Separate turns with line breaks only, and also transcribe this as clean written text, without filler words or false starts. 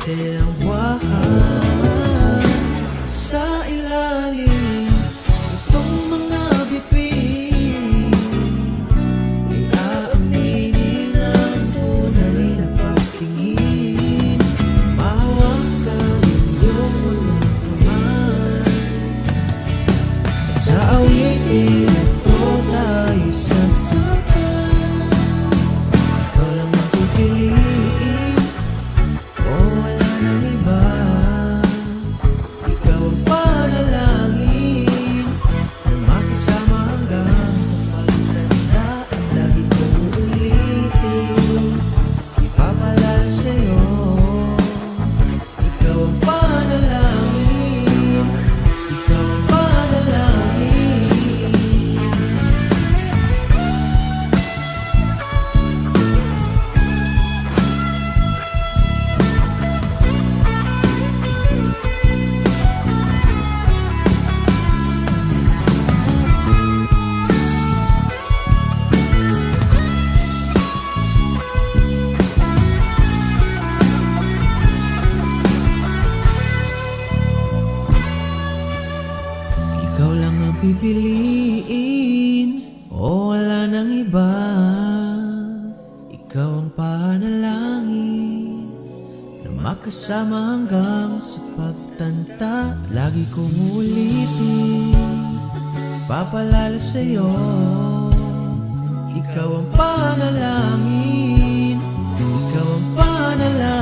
Ate ang buwan sa ilalim itong mga bituin ay aaminin ang tunay na pagtingin. Mahawakan iyong mga kamay at sa awitin ito tayo sasabay. Ikaw lang ang pipiliin, wala nang iba. Ikaw ang panalangin na makasama hanggang sa pagtanda. At lagi kong uulitin, ipapalala sa'yo. Ikaw ang panalangin, ikaw ang panalangin. Ikaw lang ang pipiliin, wala nang iba. Ikaw ang panalangin na makasama hanggang sa pagtanda. At lagi kong ulitin, papalala sa'yo. Ikaw ang panalangin, ikaw ang panalangin.